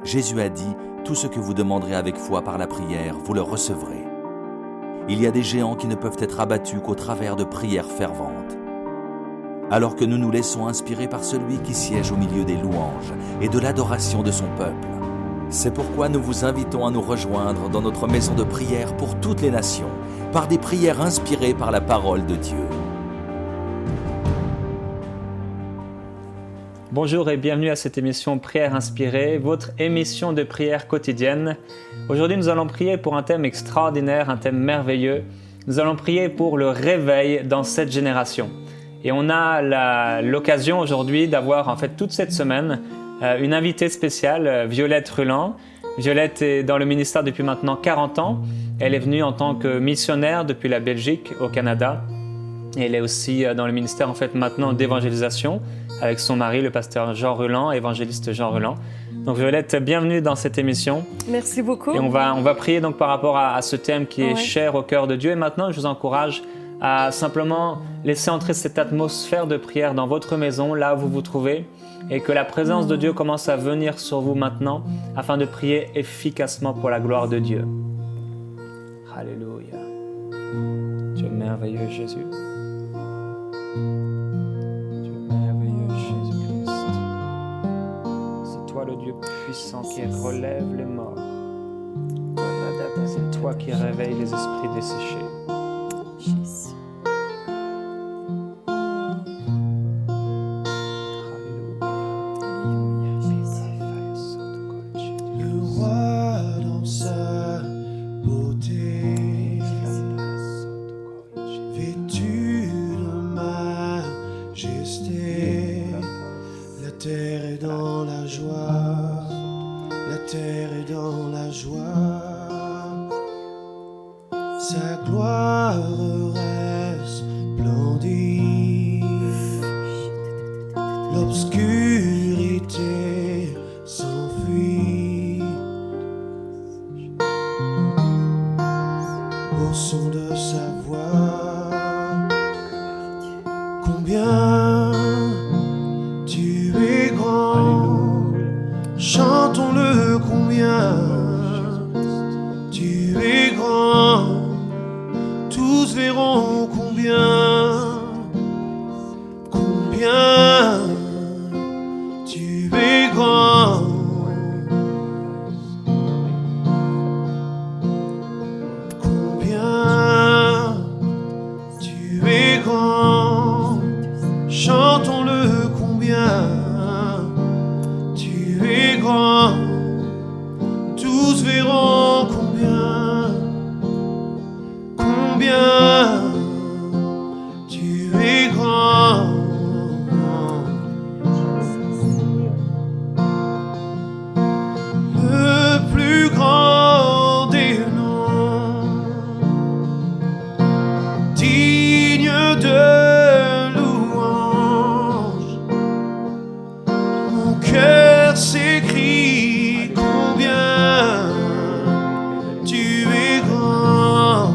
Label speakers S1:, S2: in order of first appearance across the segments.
S1: Jésus a dit, tout ce que vous demanderez avec foi par la prière, vous le recevrez. Il y a des géants qui ne peuvent être abattus qu'au travers de prières ferventes. Alors que nous nous laissons inspirer par celui qui siège au milieu des louanges et de l'adoration de son peuple. C'est pourquoi nous vous invitons à nous rejoindre dans notre maison de prière pour toutes les nations, par des prières inspirées par la parole de Dieu.
S2: Bonjour et bienvenue à cette émission Prière inspirée, votre émission de prière quotidienne. Aujourd'hui, nous allons prier pour un thème extraordinaire, un thème merveilleux. Nous allons prier pour le réveil dans cette génération. Et on a l'occasion aujourd'hui d'avoir toute cette semaine une invitée spéciale, Violette Ruland. Violette est dans le ministère depuis maintenant 40 ans. Elle est venue en tant que missionnaire depuis la Belgique au Canada. Et elle est aussi dans le ministère maintenant d'évangélisation avec son mari, le pasteur Jean Ruland, évangéliste Jean Ruland. Donc Violette, bienvenue dans cette émission.
S3: Merci beaucoup.
S2: Et on va prier donc par rapport à ce thème qui est cher au cœur de Dieu. Et maintenant, je vous encourage à simplement laisser entrer cette atmosphère de prière dans votre maison, là où vous vous trouvez, et que la présence de Dieu commence à venir sur vous maintenant, afin de prier efficacement pour la gloire de Dieu. Alléluia. Tu es merveilleux, Jésus. Tu es merveilleux, Jésus-Christ. C'est toi le Dieu puissant qui relève les morts. C'est toi qui réveilles les esprits desséchés.
S4: Sa gloire resplendit, l'obscurité s'enfuit au son de sa voix. Combien tu es grand, chantons-le combien tu es grand. Tous verront combien tu es grand. Combien tu es grand. Chantons-le combien tu es grand. Tous verront combien tu es grand. Le plus grand des noms, digne de louange. Mon cœur s'écrie combien tu es grand.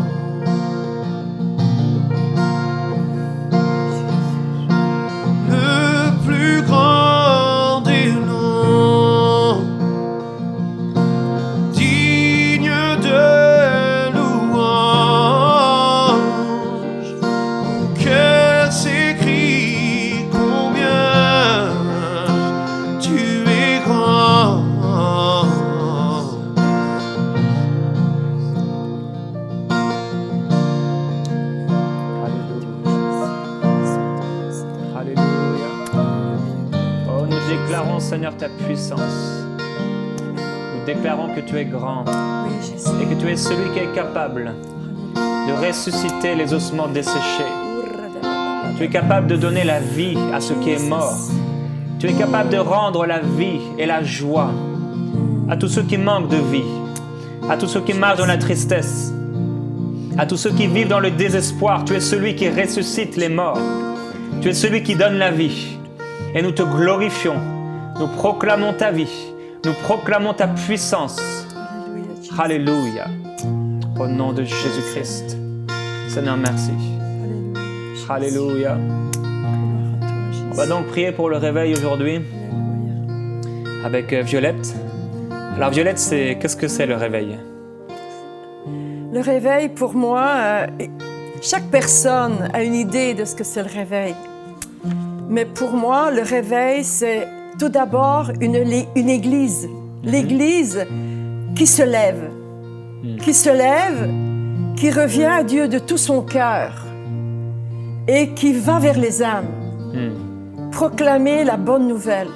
S2: Seigneur, ta puissance. Nous déclarons que tu es grand et que tu es celui qui est capable de ressusciter les ossements desséchés. Tu es capable de donner la vie à ce qui est mort. Tu es capable de rendre la vie et la joie à tous ceux qui manquent de vie, à tous ceux qui marchent dans la tristesse, à tous ceux qui vivent dans le désespoir. Tu es celui qui ressuscite les morts. Tu es celui qui donne la vie. Et nous te glorifions. Nous proclamons ta vie, nous proclamons ta puissance. Alléluia. Au nom de Jésus-Christ. Seigneur, merci. Alléluia. On va donc prier pour le réveil aujourd'hui avec Violette. Alors Violette, qu'est-ce que c'est le réveil?
S3: Le réveil, pour moi, chaque personne a une idée de ce que c'est le réveil. Mais pour moi, le réveil, c'est tout d'abord une église. L'église qui se lève, qui revient à Dieu de tout son cœur et qui va vers les âmes, proclamer la bonne nouvelle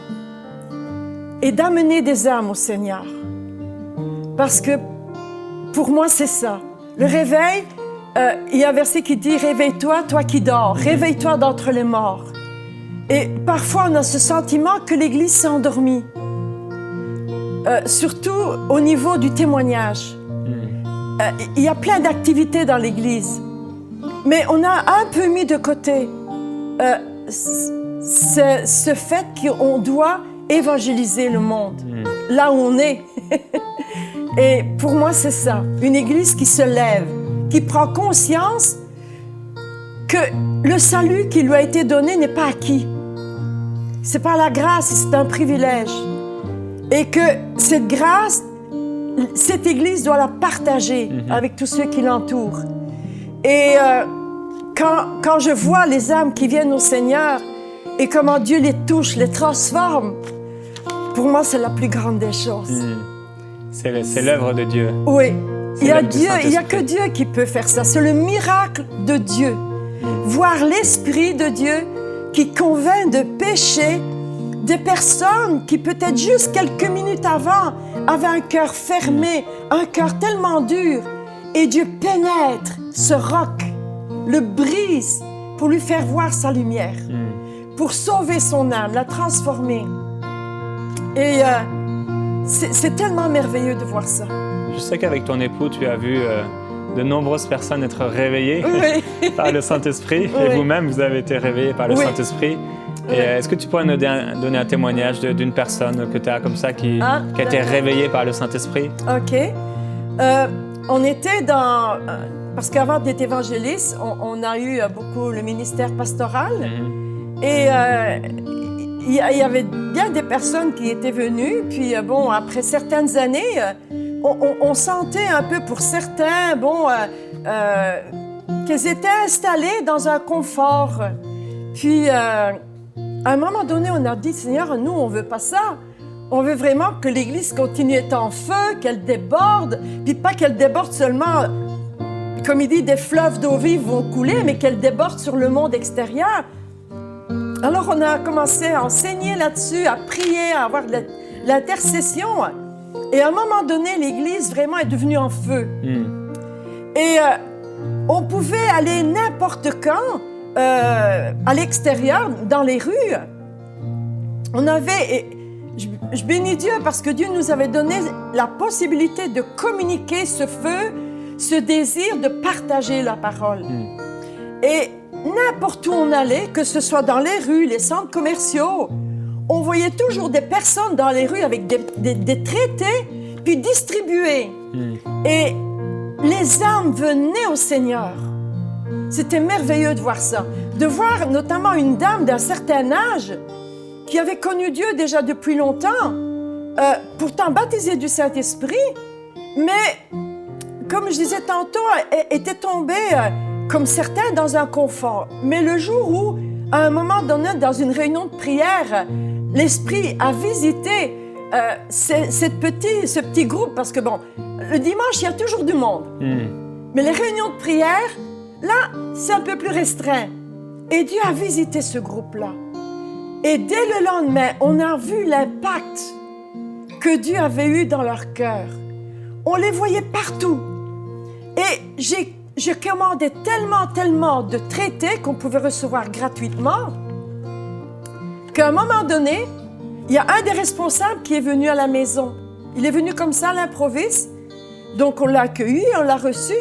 S3: et d'amener des âmes au Seigneur. Parce que pour moi, c'est ça. Le réveil, il y a un verset qui dit « Réveille-toi, toi qui dors, réveille-toi d'entre les morts ». Et parfois, on a ce sentiment que l'Église s'est endormie. Surtout au niveau du témoignage. Il y a plein d'activités dans l'Église. Mais on a un peu mis de côté ce fait qu'on doit évangéliser le monde, là où on est. Et pour moi, c'est ça. Une Église qui se lève, qui prend conscience que le salut qui lui a été donné n'est pas acquis. C'est par la grâce, c'est un privilège. Et que cette grâce, cette Église doit la partager avec tous ceux qui l'entourent. Et quand je vois les âmes qui viennent au Seigneur et comment Dieu les touche, les transforme, pour moi, c'est la plus grande des choses.
S2: C'est l'œuvre de Dieu.
S3: Oui, il n'y a que Dieu qui peut faire ça. C'est le miracle de Dieu. Voir l'Esprit de Dieu qui convainc de péché des personnes qui peut-être juste quelques minutes avant avaient un cœur fermé, un cœur tellement dur. Et Dieu pénètre ce roc, le brise pour lui faire voir sa lumière, pour sauver son âme, la transformer. Et c'est tellement merveilleux de voir ça.
S2: Je sais qu'avec ton époux, tu as vu de nombreuses personnes être réveillées par le Saint-Esprit. Et vous-même, vous avez été réveillés par le Saint-Esprit. Et est-ce que tu pourrais nous donner un témoignage d'une personne que tu as comme ça qui a été réveillée par le Saint-Esprit? OK.
S3: On était dans... parce qu'avant d'être évangéliste, on a eu beaucoup le ministère pastoral. Et il y avait bien des personnes qui étaient venues. Puis bon, après certaines années, on sentait un peu pour certains, qu'ils étaient installés dans un confort. Puis... à un moment donné, on a dit, Seigneur, nous, on ne veut pas ça. On veut vraiment que l'Église continue à être en feu, qu'elle déborde, puis pas qu'elle déborde seulement, comme il dit, des fleuves d'eau vive vont couler, mais qu'elle déborde sur le monde extérieur. Alors, on a commencé à enseigner là-dessus, à prier, à avoir de l'intercession. Et à un moment donné, l'Église vraiment est devenue en feu. Et on pouvait aller n'importe quand, à l'extérieur, dans les rues. On avait, je bénis Dieu parce que Dieu nous avait donné la possibilité de communiquer ce feu, ce désir de partager la parole. Et n'importe où on allait, que ce soit dans les rues, les centres commerciaux, on voyait toujours des personnes dans les rues avec des traités, puis distribués. Et les âmes venaient au Seigneur. C'était merveilleux de voir ça. De voir notamment une dame d'un certain âge qui avait connu Dieu déjà depuis longtemps, pourtant baptisée du Saint-Esprit, mais, comme je disais tantôt, elle était tombée, comme certains, dans un confort. Mais le jour où, à un moment donné, dans une réunion de prière, l'Esprit a visité ce petit groupe, parce que, bon, le dimanche, il y a toujours du monde. Mais les réunions de prière, là, c'est un peu plus restreint. Et Dieu a visité ce groupe-là. Et dès le lendemain, on a vu l'impact que Dieu avait eu dans leur cœur. On les voyait partout. Et je commandais tellement de traités qu'on pouvait recevoir gratuitement qu'à un moment donné, il y a un des responsables qui est venu à la maison. Il est venu comme ça à l'improviste. Donc, on l'a accueilli, on l'a reçu.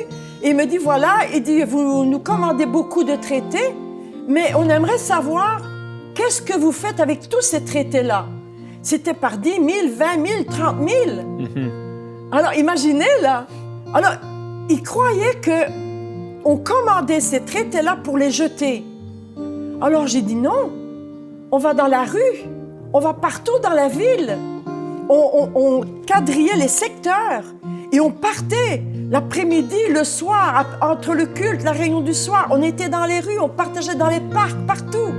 S3: Et il me dit, voilà, il dit, vous nous commandez beaucoup de traités, mais on aimerait savoir qu'est-ce que vous faites avec tous ces traités-là. C'était par 10 000, 20 000, 30 000. Alors, imaginez, là. Alors, il croyait qu'on commandait ces traités-là pour les jeter. Alors, j'ai dit non. On va dans la rue. On va partout dans la ville. on quadrillait les secteurs et on partait l'après-midi, le soir, entre le culte, la réunion du soir. On était dans les rues, on partageait dans les parcs, partout.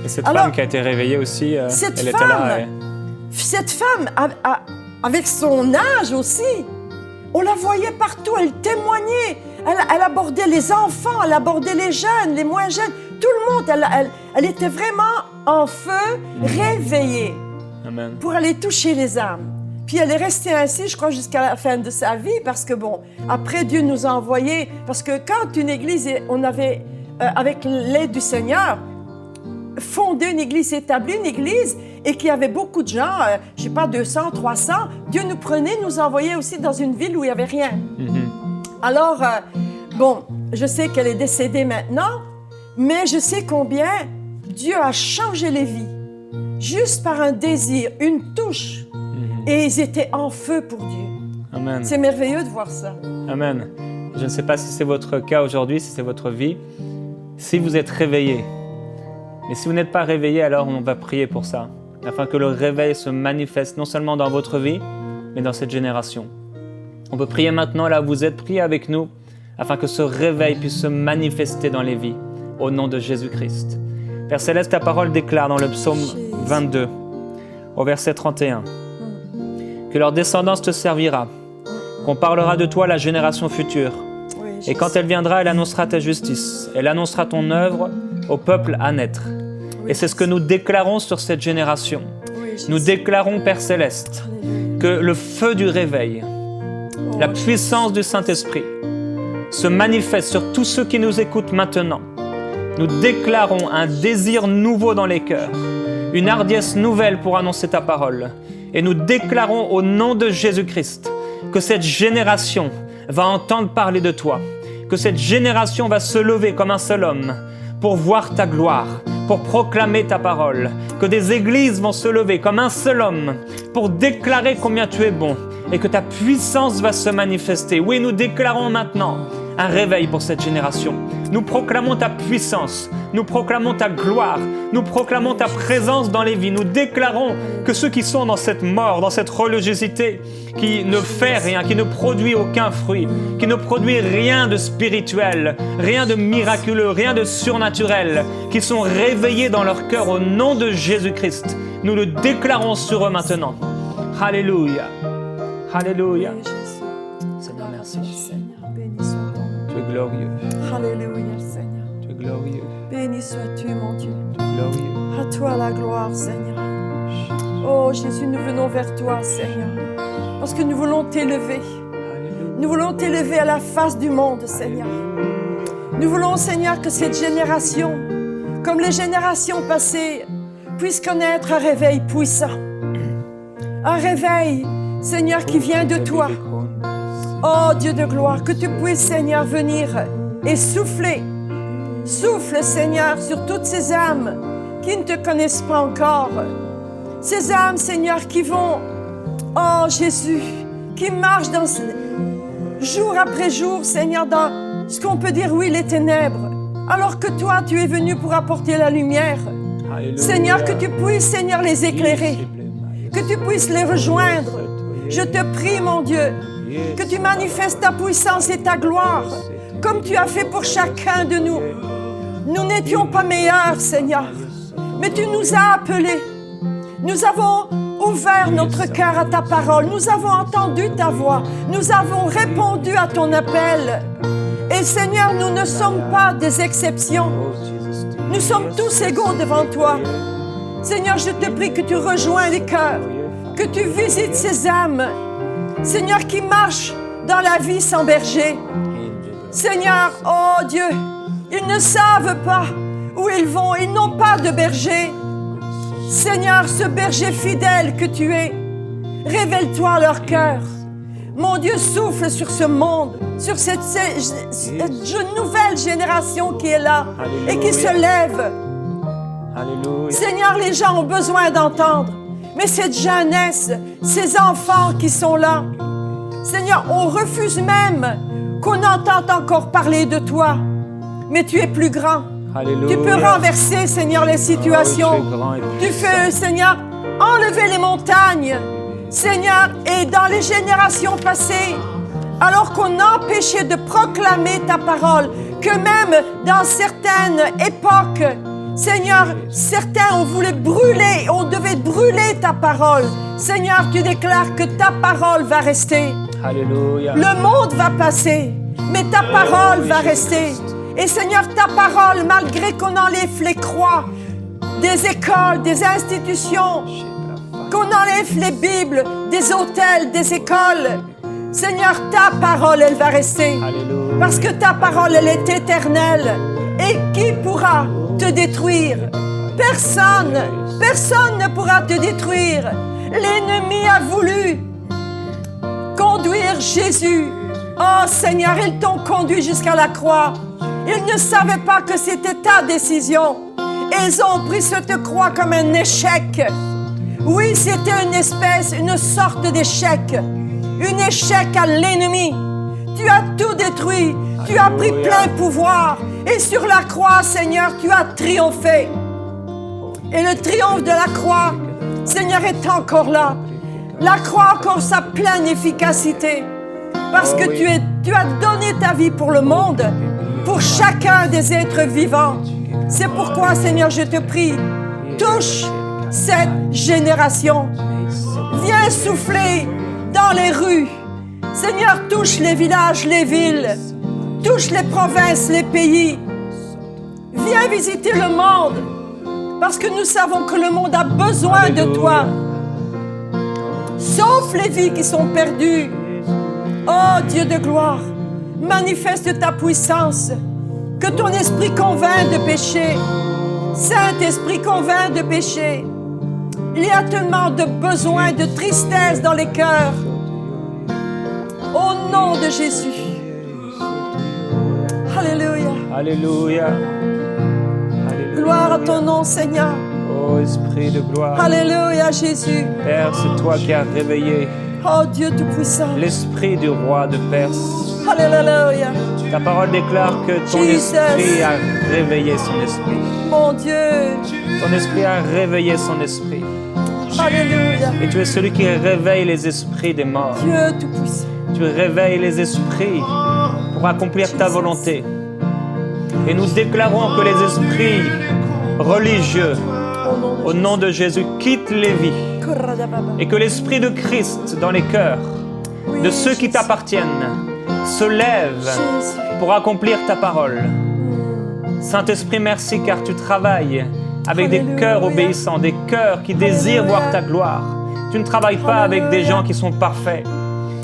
S2: Et cette femme qui a été réveillée aussi, elle était là.
S3: Cette femme, avec son âge aussi, on la voyait partout, elle témoignait. Elle abordait les enfants, elle abordait les jeunes, les moins jeunes, tout le monde. Elle était vraiment en feu, réveillée.
S2: Amen. Pour
S3: aller toucher les âmes. Puis elle est restée ainsi, je crois, jusqu'à la fin de sa vie, parce que bon, après Dieu nous a envoyés, parce que quand une église, on avait, avec l'aide du Seigneur, fondé une église, établi une église, et qu'il y avait beaucoup de gens, je sais pas, 200, 300, Dieu nous prenait, nous envoyait aussi dans une ville où il n'y avait rien. Alors, bon, je sais qu'elle est décédée maintenant, mais je sais combien Dieu a changé les vies, juste par un désir, une touche. Et ils étaient en feu pour Dieu.
S2: Amen.
S3: C'est merveilleux de voir ça.
S2: Amen. Je ne sais pas si c'est votre cas aujourd'hui, si c'est votre vie, si vous êtes réveillé. Mais si vous n'êtes pas réveillé, alors on va prier pour ça, afin que le réveil se manifeste non seulement dans votre vie, mais dans cette génération. On peut prier maintenant, là où vous êtes, priez avec nous, afin que ce réveil puisse se manifester dans les vies, au nom de Jésus-Christ. Père Céleste, ta parole déclare dans le psaume 22, au verset 31, que leur descendance te servira, qu'on parlera de toi à la génération future. Et quand elle viendra, elle annoncera ta justice, elle annoncera ton œuvre au peuple à naître. Et c'est ce que nous déclarons sur cette génération. Nous déclarons, Père Céleste, que le feu du réveil, la puissance du Saint-Esprit se manifeste sur tous ceux qui nous écoutent maintenant. Nous déclarons un désir nouveau dans les cœurs, une hardiesse nouvelle pour annoncer ta parole. Et nous déclarons au nom de Jésus-Christ que cette génération va entendre parler de toi, que cette génération va se lever comme un seul homme pour voir ta gloire, pour proclamer ta parole, que des églises vont se lever comme un seul homme pour déclarer combien tu es bon et que ta puissance va se manifester. Oui, nous déclarons maintenant un réveil pour cette génération. Nous proclamons ta puissance, nous proclamons ta gloire, nous proclamons ta présence dans les vies. Nous déclarons que ceux qui sont dans cette mort, dans cette religiosité, qui ne fait rien, qui ne produit aucun fruit, qui ne produit rien de spirituel, rien de miraculeux, rien de surnaturel, qui sont réveillés dans leur cœur au nom de Jésus-Christ. Nous le déclarons sur eux maintenant. Alléluia. Alléluia. Seigneur, merci. Tu es glorieux.
S3: Alléluia, Seigneur.
S2: Tu es glorieux.
S3: Béni sois-tu, mon Dieu.
S2: Tu es glorieux.
S3: À toi la gloire, Seigneur. Oh Jésus, nous venons vers toi, Seigneur, parce que nous voulons t'élever. Nous voulons t'élever à la face du monde, Seigneur. Nous voulons, Seigneur, que cette génération, comme les générations passées, puisse connaître un réveil puissant. Un réveil, Seigneur, qui vient de toi. Oh Dieu de gloire, que tu puisses, Seigneur, venir et souffler. Souffle, Seigneur, sur toutes ces âmes qui ne te connaissent pas encore. Ces âmes, Seigneur, qui vont, oh Jésus, qui marchent jour après jour, Seigneur, dans ce qu'on peut dire, oui, les ténèbres. Alors que toi, tu es venu pour apporter la lumière. Alléluia. Seigneur, que tu puisses, Seigneur, les éclairer. Que tu puisses les rejoindre. Je te prie, mon Dieu, que tu manifestes ta puissance et ta gloire, comme tu as fait pour chacun de nous. Nous n'étions pas meilleurs, Seigneur, mais tu nous as appelés. Nous avons ouvert notre cœur à ta parole. Nous avons entendu ta voix. Nous avons répondu à ton appel. Et Seigneur, nous ne sommes pas des exceptions. Nous sommes tous égaux devant toi. Seigneur, je te prie que tu rejoins les cœurs, que tu visites ces âmes, Seigneur, qui marchent dans la vie sans berger. Seigneur, oh Dieu, ils ne savent pas où ils vont, ils n'ont pas de berger. Seigneur, ce berger fidèle que tu es, révèle-toi à leur cœur. Mon Dieu, souffle sur ce monde, sur cette nouvelle génération qui est là. Alléluia. Et qui se lève.
S2: Alléluia.
S3: Seigneur, les gens ont besoin d'entendre. Mais cette jeunesse, ces enfants qui sont là, Seigneur, on refuse même qu'on entende encore parler de toi. Mais tu es plus grand. Alléluia. Tu peux renverser, Seigneur, les situations. Tu peux, Seigneur, enlever les montagnes. Seigneur, et dans les générations passées, alors qu'on empêchait de proclamer ta parole, que même dans certaines époques, Seigneur, certains ont voulu brûler, on devait brûler ta parole. Seigneur, tu déclares que ta parole va rester.
S2: Alléluia.
S3: Le monde va passer, mais ta parole va rester. Et Seigneur, ta parole, malgré qu'on enlève les croix des écoles, des institutions, qu'on enlève les Bibles, des hôtels, des écoles, Seigneur, ta parole, elle va rester.
S2: Alléluia.
S3: Parce que ta parole, elle est éternelle. Et qui pourra te détruire? Personne. Personne ne pourra te détruire. L'ennemi a voulu conduire Jésus. Oh Seigneur, ils t'ont conduit jusqu'à la croix. Ils ne savaient pas que c'était ta décision. Ils ont pris cette croix comme un échec. Oui, c'était une sorte d'échec. Un échec à l'ennemi. Tu as tout détruit. Tu as pris plein pouvoir. Et sur la croix, Seigneur, tu as triomphé. Et le triomphe de la croix, Seigneur, est encore là. La croix a encore sa pleine efficacité. Parce que tu as donné ta vie pour le monde, pour chacun des êtres vivants. C'est pourquoi, Seigneur, je te prie, touche cette génération. Viens souffler dans les rues. Seigneur, touche les villages, les villes. Touche les provinces, les pays. Viens visiter le monde. Parce que nous savons que le monde a besoin de toi. Sauve les vies qui sont perdues. Oh Dieu de gloire, manifeste ta puissance. Que ton esprit convainc de péché. Saint-Esprit convainc de péché. Il y a tellement de besoins, de tristesse dans les cœurs. Au nom de Jésus. Alléluia.
S2: Alléluia.
S3: Gloire à ton nom, Seigneur.
S2: Oh Esprit de gloire.
S3: Alléluia, Jésus.
S2: Père, c'est toi qui as réveillé
S3: Oh Dieu Tout-Puissant.
S2: l'esprit du roi de Perse.
S3: Alléluia.
S2: Ta parole déclare que ton
S3: Jesus.
S2: esprit a réveillé son esprit.
S3: Mon Dieu.
S2: Ton esprit a réveillé son esprit.
S3: Alléluia.
S2: Et tu es celui qui réveille les esprits des morts.
S3: Dieu Tout-Puissant.
S2: Tu réveilles les esprits pour accomplir ta volonté. Et nous déclarons que les esprits religieux, au nom de Jésus, quittent les vies. Et que l'Esprit de Christ dans les cœurs de ceux qui t'appartiennent se lève pour accomplir ta parole. Saint-Esprit, merci car tu travailles avec des cœurs obéissants, des cœurs qui désirent voir ta gloire. Tu ne travailles pas avec des gens qui sont parfaits,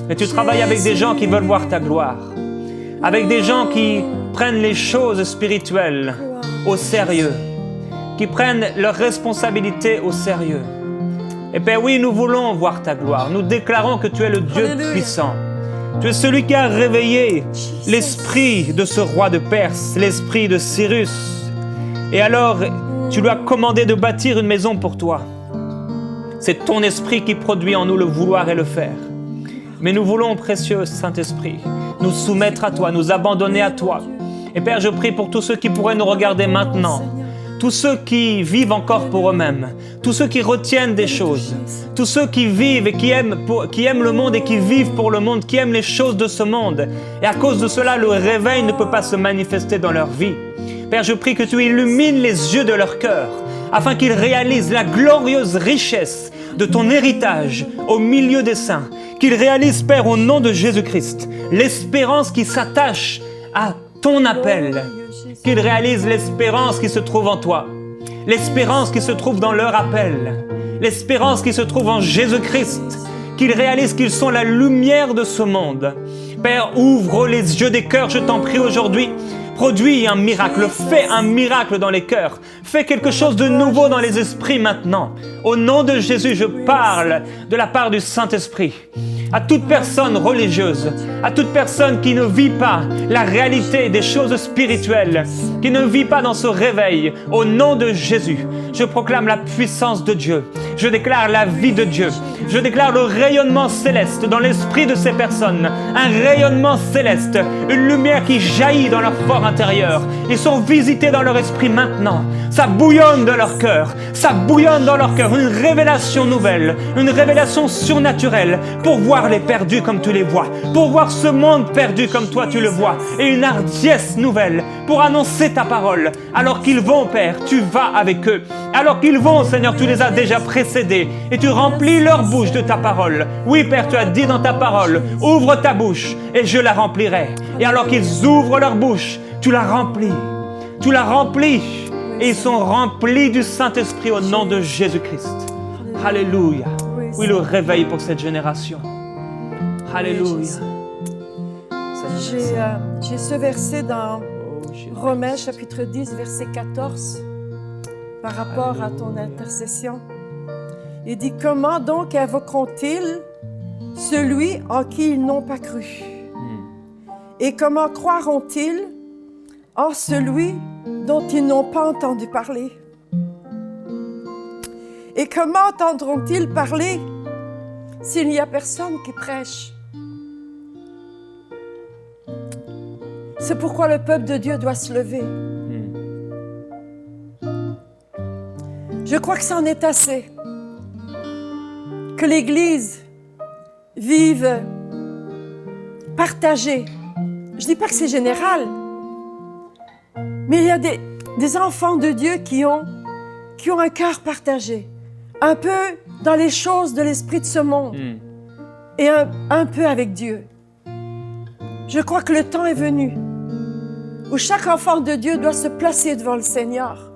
S2: mais tu travailles avec des gens qui veulent voir ta gloire, avec des gens qui prennent les choses spirituelles au sérieux, qui prennent leurs responsabilités au sérieux. Et Père, oui, nous voulons voir ta gloire. Nous déclarons que tu es le Dieu puissant. Tu es celui qui a réveillé l'esprit de ce roi de Perse, l'esprit de Cyrus. Et alors, tu lui as commandé de bâtir une maison pour toi. C'est ton esprit qui produit en nous le vouloir et le faire. Mais nous voulons, précieux Saint-Esprit, nous soumettre à toi, nous abandonner à toi. Et Père, je prie pour tous ceux qui pourraient nous regarder maintenant, tous ceux qui vivent encore pour eux-mêmes, tous ceux qui retiennent des choses, tous ceux qui vivent et qui aiment le monde et qui vivent pour le monde, qui aiment les choses de ce monde. Et à cause de cela, le réveil ne peut pas se manifester dans leur vie. Père, je prie que tu illumines les yeux de leur cœur, afin qu'ils réalisent la glorieuse richesse de ton héritage au milieu des saints, qu'ils réalisent, Père, au nom de Jésus-Christ, l'espérance qui s'attache à ton appel, qu'ils réalisent l'espérance qui se trouve en toi, l'espérance qui se trouve dans leur appel, l'espérance qui se trouve en Jésus-Christ, qu'ils réalisent qu'ils sont la lumière de ce monde. Père, ouvre les yeux des cœurs, je t'en prie aujourd'hui. Produis un miracle, fais un miracle dans les cœurs, fais quelque chose de nouveau dans les esprits maintenant. Au nom de Jésus, je parle de la part du Saint-Esprit. à toute personne religieuse, à toute personne qui ne vit pas la réalité des choses spirituelles, qui ne vit pas dans ce réveil. Au nom de Jésus, je proclame la puissance de Dieu. Je déclare la vie de Dieu. Je déclare le rayonnement céleste dans l'esprit de ces personnes. Un rayonnement céleste, une lumière qui jaillit dans leur fort intérieur. Ils sont visités dans leur esprit maintenant. Ça bouillonne dans leur cœur. Ça bouillonne dans leur cœur. Une révélation nouvelle, une révélation surnaturelle pour voir les perdus comme tu les vois, pour voir ce monde perdu comme toi tu le vois, et une hardiesse nouvelle pour annoncer ta parole. Alors qu'ils vont, Père, tu vas avec eux. Alors qu'ils vont, Seigneur, tu les as déjà précédés et tu remplis leur bouche de ta parole. Oui, Père, tu as dit dans ta parole, ouvre ta bouche et je la remplirai. Et alors qu'ils ouvrent leur bouche, tu la remplis. Tu la remplis. Et ils sont remplis du Saint-Esprit au nom de Jésus-Christ. Alléluia. Oui, le réveil pour cette génération. Alléluia.
S3: J'ai ce verset dans Romains chapitre 10, verset 14, par rapport à ton intercession. Il dit, comment donc invoqueront-ils celui en qui ils n'ont pas cru? Et comment croiront-ils en celui dont ils n'ont pas entendu parler? Et comment entendront-ils parler s'il n'y a personne qui prêche? C'est pourquoi le peuple de Dieu doit se lever. Je crois que c'en est assez. Que l'Église vive partagée. Je ne dis pas que c'est général, mais il y a des enfants de Dieu qui ont un cœur partagé, un peu dans les choses de l'esprit de ce monde et un peu avec Dieu. Je crois que le temps est venu où chaque enfant de Dieu doit se placer devant le Seigneur,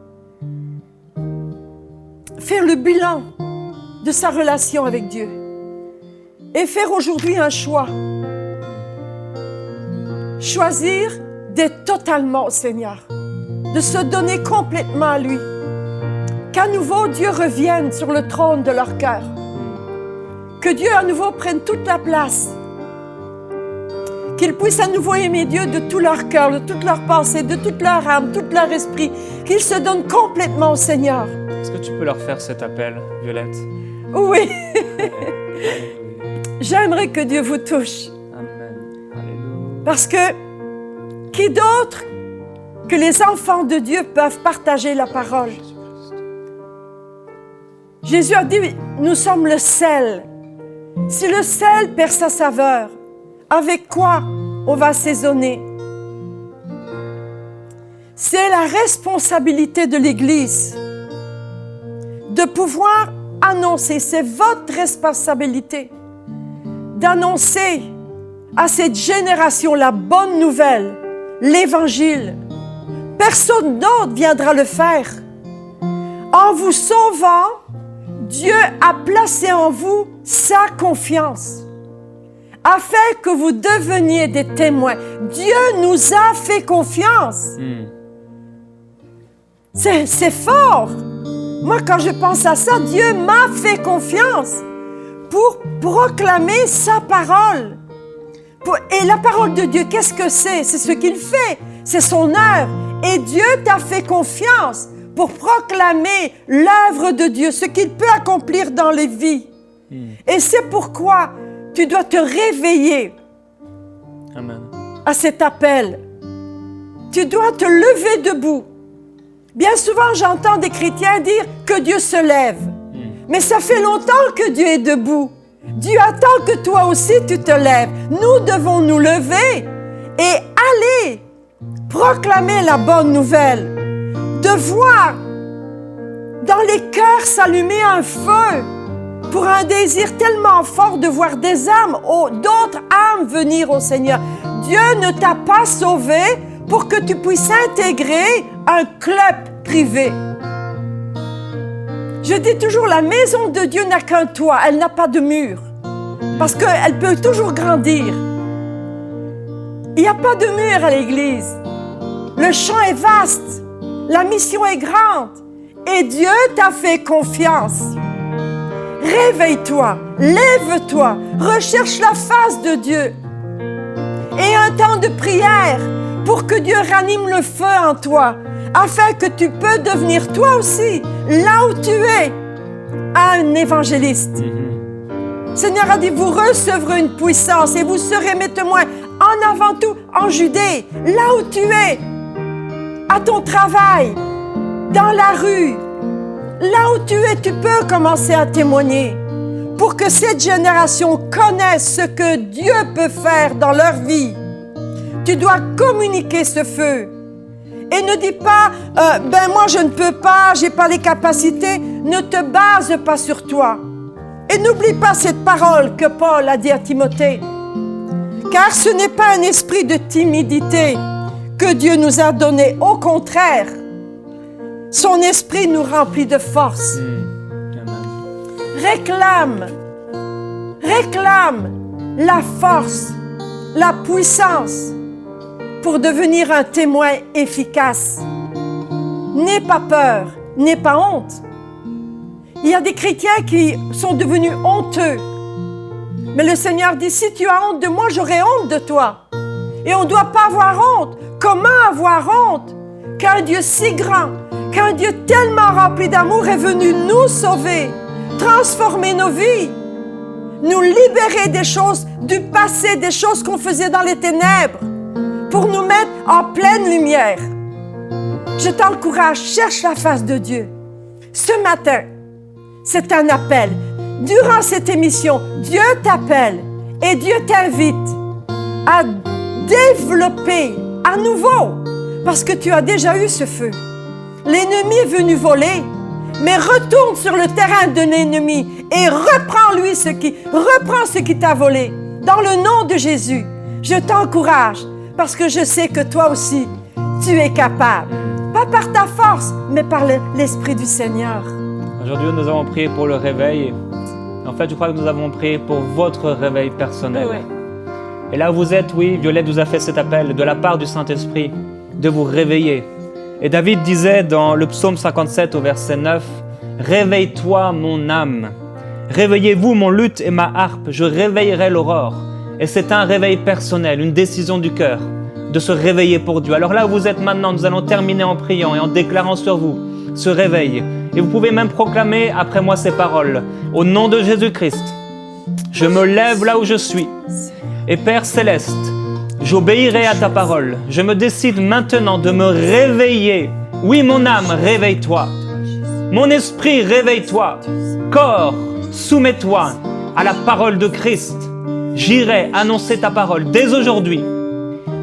S3: faire le bilan de sa relation avec Dieu et faire aujourd'hui un choix. Choisir d'être totalement au Seigneur, de se donner complètement à lui. Qu'à nouveau Dieu revienne sur le trône de leur cœur. Que Dieu à nouveau prenne toute la place. Qu'ils puissent à nouveau aimer Dieu de tout leur cœur, de toute leur pensée, de toute leur âme, de tout leur esprit. Qu'ils se donnent complètement au Seigneur.
S2: Est-ce que tu peux leur faire cet appel, Violette?
S3: Oui. J'aimerais que Dieu vous touche.
S2: Amen. Alléluia.
S3: Parce que qui d'autre que les enfants de Dieu peuvent partager la parole? Jésus a dit, nous sommes le sel. Si le sel perd sa saveur, avec quoi on va assaisonner? C'est la responsabilité de l'Église de pouvoir annoncer, c'est votre responsabilité d'annoncer à cette génération la bonne nouvelle, l'Évangile. Personne d'autre viendra le faire. En vous sauvant, Dieu a placé en vous sa confiance afin que vous deveniez des témoins. Dieu nous a fait confiance. C'est fort. Moi, quand je pense à ça, Dieu m'a fait confiance pour proclamer sa parole. Et la parole de Dieu, qu'est-ce que c'est? C'est ce qu'il fait. C'est son œuvre. Et Dieu t'a fait confiance pour proclamer l'œuvre de Dieu, ce qu'il peut accomplir dans les vies. Et c'est pourquoi tu dois te réveiller
S2: Amen.
S3: à cet appel. Tu dois te lever debout. Bien souvent, j'entends des chrétiens dire que Dieu se lève. Mais ça fait longtemps que Dieu est debout. Dieu attend que toi aussi tu te lèves. Nous devons nous lever et aller proclamer la bonne nouvelle. De voir dans les cœurs s'allumer un feu pour un désir tellement fort de voir des âmes, d'autres âmes venir au Seigneur. Dieu ne t'a pas sauvé pour que tu puisses intégrer un club privé. Je dis toujours, la maison de Dieu n'a qu'un toit, elle n'a pas de mur. Parce qu'elle peut toujours grandir. Il n'y a pas de mur à l'Église. Le champ est vaste, la mission est grande et Dieu t'a fait confiance. Réveille-toi, lève-toi, recherche la face de Dieu. Et un temps de prière pour que Dieu ranime le feu en toi, afin que tu peux devenir toi aussi, là où tu es, un évangéliste. Seigneur a dit, vous recevrez une puissance et vous serez mes témoins en avant tout en Judée, là où tu es, à ton travail, dans la rue, là où tu es, tu peux commencer à témoigner pour que cette génération connaisse ce que Dieu peut faire dans leur vie. Tu dois communiquer ce feu. Et ne dis pas, moi je ne peux pas, j'ai pas les capacités. Ne te base pas sur toi. Et n'oublie pas cette parole que Paul a dit à Timothée. Car ce n'est pas un esprit de timidité que Dieu nous a donné. Au contraire, son esprit nous remplit de force. Réclame la force, la puissance pour devenir un témoin efficace. N'aie pas peur, n'aie pas honte. Il y a des chrétiens qui sont devenus honteux. Mais le Seigneur dit, si tu as honte de moi, j'aurai honte de toi. Et on ne doit pas avoir honte. Comment avoir honte qu'un Dieu si grand, qu'un Dieu tellement rempli d'amour est venu nous sauver, transformer nos vies, nous libérer des choses du passé, des choses qu'on faisait dans les ténèbres, pour nous mettre en pleine lumière. Je t'encourage, cherche la face de Dieu. Ce matin, c'est un appel. Durant cette émission, Dieu t'appelle et Dieu t'invite à développer à nouveau, parce que tu as déjà eu ce feu. L'ennemi est venu voler, mais retourne sur le terrain de l'ennemi et reprends ce qui t'a volé. Dans le nom de Jésus, je t'encourage, parce que je sais que toi aussi, tu es capable. Pas par ta force, mais par l'Esprit du Seigneur.
S2: Aujourd'hui, nous avons prié pour le réveil. En fait, je crois que nous avons prié pour votre réveil personnel.
S3: Oui.
S2: Et là où vous êtes, oui, Violette vous a fait cet appel de la part du Saint-Esprit de vous réveiller. Et David disait dans le psaume 57 au verset 9, « Réveille-toi mon âme, réveillez-vous mon luth et ma harpe, je réveillerai l'aurore. » Et c'est un réveil personnel, une décision du cœur de se réveiller pour Dieu. Alors là où vous êtes maintenant, nous allons terminer en priant et en déclarant sur vous ce réveil. Et vous pouvez même proclamer après moi ces paroles. Au nom de Jésus-Christ, je me lève là où je suis. Et Père Céleste, j'obéirai à ta parole. Je me décide maintenant de me réveiller. Oui, mon âme, réveille-toi. Mon esprit, réveille-toi. Corps, soumets-toi à la parole de Christ. J'irai annoncer ta parole dès aujourd'hui.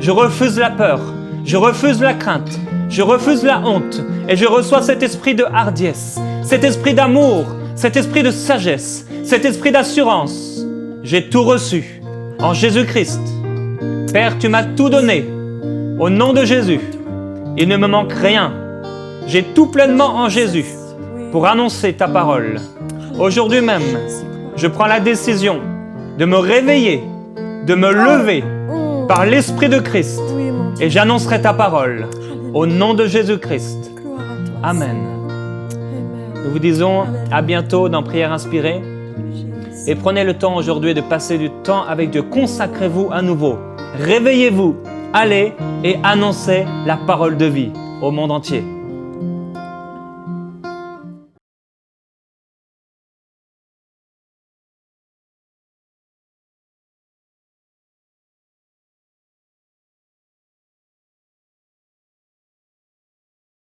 S2: Je refuse la peur, je refuse la crainte, je refuse la honte et je reçois cet esprit de hardiesse, cet esprit d'amour, cet esprit de sagesse, cet esprit d'assurance. J'ai tout reçu en Jésus-Christ. Père, tu m'as tout donné. Au nom de Jésus, il ne me manque rien. J'ai tout pleinement en Jésus pour annoncer ta parole. Aujourd'hui même, je prends la décision de me réveiller, de me lever par l'Esprit de Christ et j'annoncerai ta parole au nom de Jésus-Christ. Amen. Nous vous disons à bientôt dans Prière Inspirée et prenez le temps aujourd'hui de passer du temps avec Dieu. Consacrez-vous à nouveau. Réveillez-vous, allez et annoncez la parole de vie au monde entier.